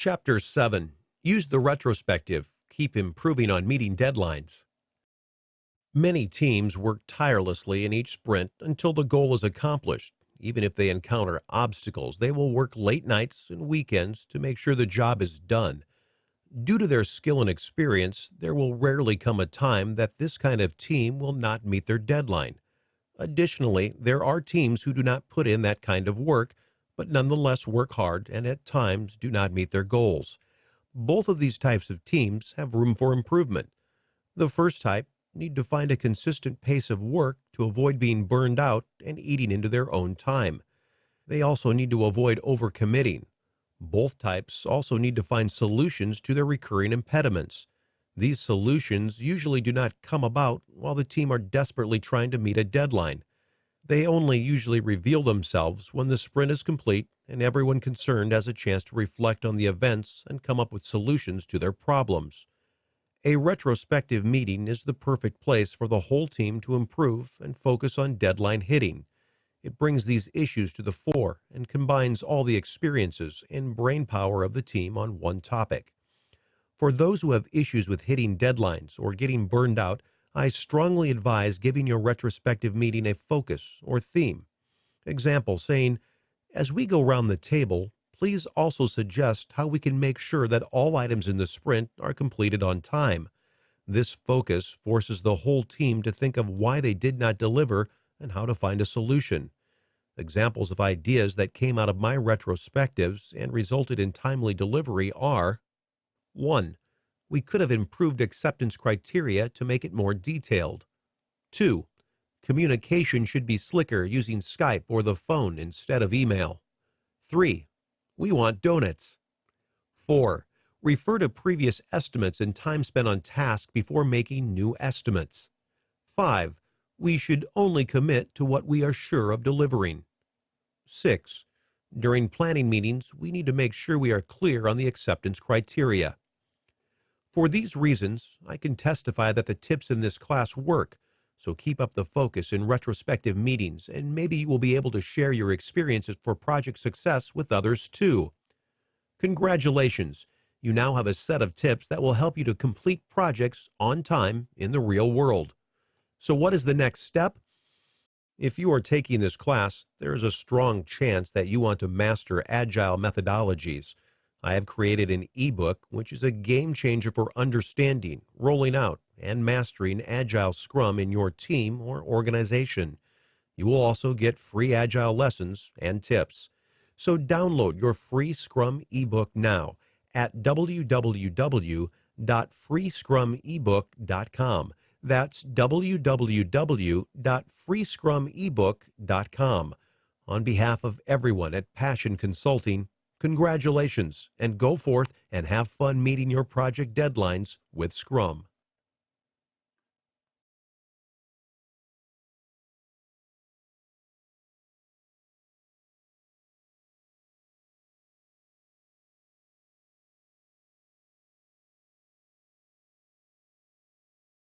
Chapter 7. Use the retrospective. Keep improving on meeting deadlines. Many teams work tirelessly in each sprint until the goal is accomplished. Even if they encounter obstacles, they will work late nights and weekends to make sure the job is done. Due to their skill and experience, there will rarely come a time that this kind of team will not meet their deadline. Additionally, there are teams who do not put in that kind of work, but nonetheless work hard and at times do not meet their goals. Both of these types of teams have room for improvement. The first type need to find a consistent pace of work to avoid being burned out and eating into their own time. They also need to avoid overcommitting. Both types also need to find solutions to their recurring impediments. These solutions usually do not come about while the team are desperately trying to meet a deadline. They only usually reveal themselves when the sprint is complete and everyone concerned has a chance to reflect on the events and come up with solutions to their problems. A retrospective meeting is the perfect place for the whole team to improve and focus on deadline hitting. It brings these issues to the fore and combines all the experiences and brainpower of the team on one topic. For those who have issues with hitting deadlines or getting burned out, I strongly advise giving your retrospective meeting a focus or theme. Example, saying, "As we go round the table, please also suggest how we can make sure that all items in the sprint are completed on time." This focus forces the whole team to think of why they did not deliver and how to find a solution. Examples of ideas that came out of my retrospectives and resulted in timely delivery are: 1. We could have improved acceptance criteria to make it more detailed. 2. Communication should be slicker using Skype or the phone instead of email. 3. We want donuts. 4. Refer to previous estimates and time spent on task before making new estimates. 5. We should only commit to what we are sure of delivering. 6. During planning meetings, we need to make sure we are clear on the acceptance criteria. For these reasons, I can testify that the tips in this class work, so keep up the focus in retrospective meetings, and maybe you will be able to share your experiences for project success with others too. Congratulations! You now have a set of tips that will help you to complete projects on time in the real world. So what is the next step? If you are taking this class, there is a strong chance that you want to master agile methodologies. I have created an ebook which is a game changer for understanding, rolling out, and mastering Agile Scrum in your team or organization. You will also get free Agile lessons and tips. So download your free Scrum ebook now at www.freescrumebook.com. That's www.freescrumebook.com. On behalf of everyone at Pashun Consulting, congratulations, and go forth and have fun meeting your project deadlines with Scrum.